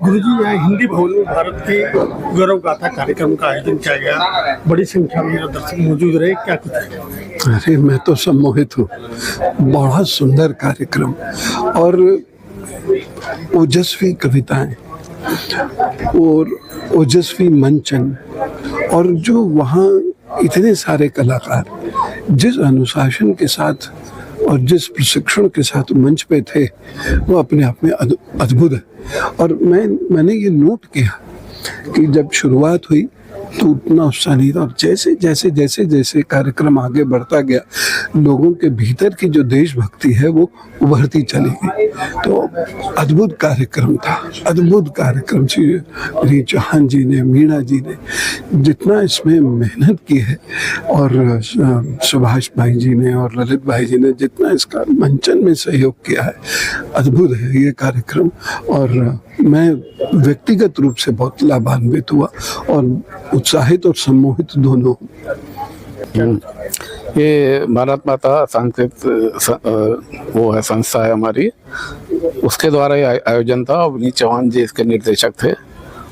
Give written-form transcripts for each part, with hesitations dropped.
गुरुजी, यहाँ हिंदी भवन में भारत की गौरव गाथा कार्यक्रम का आयोजन किया गया। बड़ी संख्या में दर्शक मौजूद रहे, क्या कुछ है? अरे मैं तो सम्मोहित हूँ। बड़ा सुंदर कार्यक्रम और ओजस्वी कविताएं और ओजस्वी मंचन, और जो वहाँ इतने सारे कलाकार जिस अनुशासन के साथ और जिस प्रशिक्षण के साथ मंच पे थे वो अपने आप में अद्भुत है। और मैंने ये नोट किया कि जब शुरुआत हुई तो उतना उत्साह नहीं था, और जैसे जैसे जैसे जैसे कार्यक्रम आगे बढ़ता गया लोगों के भीतर की जो देशभक्ति है वो उभरती चली गई। तो अद्भुत कार्यक्रम था, अद्भुत कार्यक्रम। श्री चौहान जी ने, मीणा जी ने जितना इसमें मेहनत की है, और सुभाष भाई जी ने और ललित भाई जी ने जितना इसका मंचन में सहयोग किया है, अद्भुत है ये कार्यक्रम। और मैं व्यक्तिगत रूप से बहुत लाभान्वित हुआ और उत्साहित और सम्मोहित दोनों। ये भारत माता सांस्कृतिक वो है संस्था है हमारी, उसके द्वारा ये आयोजन था। विनीत चौहान जी इसके निर्देशक थे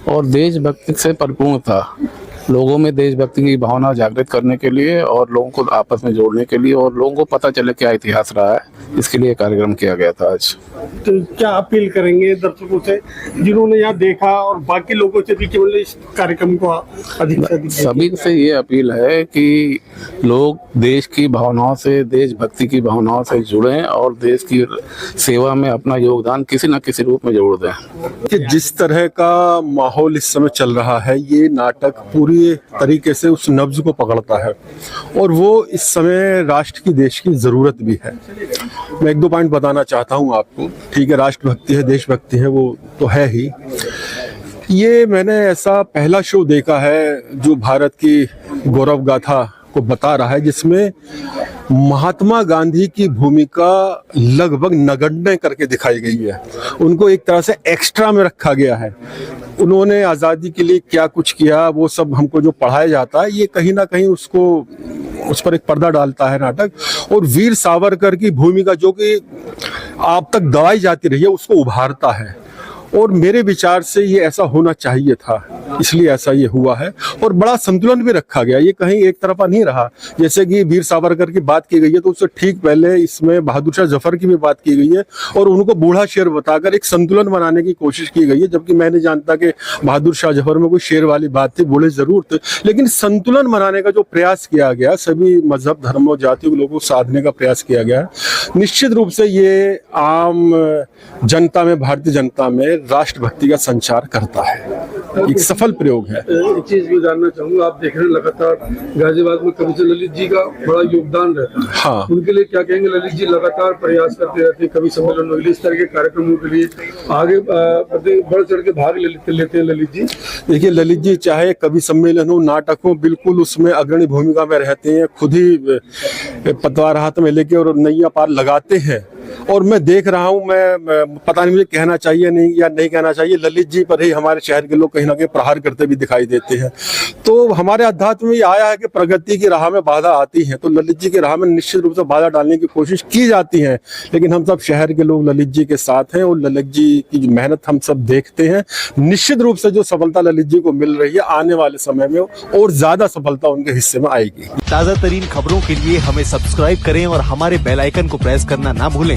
और देशभक्ति से परिपूर्ण था। लोगों में देशभक्ति की भावना जागृत करने के लिए और लोगों को आपस में जोड़ने के लिए और लोगों को पता चले क्या इतिहास रहा है, इसके लिए कार्यक्रम किया गया था आज। तो क्या अपील करेंगे दर्शकों से जिन्होंने यहाँ देखा और बाकी लोगों से भी केवल इस कार्यक्रम को अधिक से अधिक? सभी से ये अपील है कि लोग देश की भावनाओं से, देशभक्ति की भावनाओं से जुड़ें और देश की सेवा में अपना योगदान किसी न किसी रूप में जोड़ दें। कि जिस तरह का माहौल इस समय चल रहा है, ये नाटक पूरी तरीके से उस नब्ज को पकड़ता है और वो इस समय राष्ट्र की, देश की जरूरत भी है। मैं एक दो पॉइंट बताना चाहता हूँ आपको। ठीक है, राष्ट्रभक्ति है, देशभक्ति है, वो तो है ही। ये मैंने ऐसा पहला शो देखा है जो भारत की गौरव गाथा को बता रहा है, जिसमें महात्मा गांधी की भूमिका लगभग नगण्य करके दिखाई गई है। उनको एक तरह से एक्स्ट्रा में रखा गया है। उन्होंने आज़ादी के लिए क्या कुछ किया वो सब हमको जो पढ़ाया जाता है, ये कहीं ना कहीं उस पर एक पर्दा डालता है नाटक। और वीर सावरकर की भूमिका जो कि आप तक दबाई जाती रही है, उसको उभारता है। और मेरे विचार से ये ऐसा होना चाहिए था, इसलिए ऐसा ये हुआ है। और बड़ा संतुलन भी रखा गया, ये कहीं एक तरफा नहीं रहा। जैसे कि वीर सावरकर की बात की गई है तो उससे ठीक पहले इसमें बहादुर शाह जफर की भी बात की गई है और उनको बूढ़ा शेर बताकर एक संतुलन बनाने की कोशिश की गई है। जबकि मैं नहीं जानता कि बहादुर शाह जफर में कोई शेर वाली बात थी, बूढ़े जरूर थे, लेकिन संतुलन बनाने का जो प्रयास किया गया, सभी मजहब, धर्मों, जातियों के लोगों को साधने का प्रयास किया गया, निश्चित रूप से ये आम जनता में, भारतीय जनता में राष्ट्रभक्ति का संचार करता है। एक सफल प्रयोग है। एक चीज भी जानना चाहूंगा, आप देख रहे हैं लगातार गाजियाबाद में कवि ललित जी का बड़ा योगदान रहता है। हाँ, उनके लिए क्या कहेंगे? ललित जी लगातार प्रयास करते रहते हैं कवि सम्मेलनों के लिए, इस तरह के कार्यक्रमों के लिए आगे बढ़ चढ़ के भाग लेते हैं ललित जी। देखिए, ललित जी चाहे कवि सम्मेलन हो, नाटक हो, बिल्कुल उसमें अग्रणी भूमिका में रहते हैं। खुद ही पतवार हाथ में लेके और नैया पार लगाते हैं। और मैं देख रहा हूँ, मैं पता नहीं मुझे कहना चाहिए नहीं या नहीं कहना चाहिए, ललित जी पर ही हमारे शहर के लोग कहीं ना कहीं प्रहार करते भी दिखाई देते हैं। तो हमारे अध्यात्म में ये आया है कि प्रगति की राह में बाधा आती है, तो ललित जी की राह में निश्चित रूप से बाधा डालने की कोशिश की जाती है। लेकिन हम सब शहर के लोग ललित जी के साथ हैं और ललित जी की मेहनत हम सब देखते हैं। निश्चित रूप से जो सफलता ललित जी को मिल रही है, आने वाले समय में और ज्यादा सफलता उनके हिस्से में आएगी। ताजा तरीन खबरों के लिए हमें सब्सक्राइब करें और हमारे बेल आइकन को प्रेस करना ना भूलें।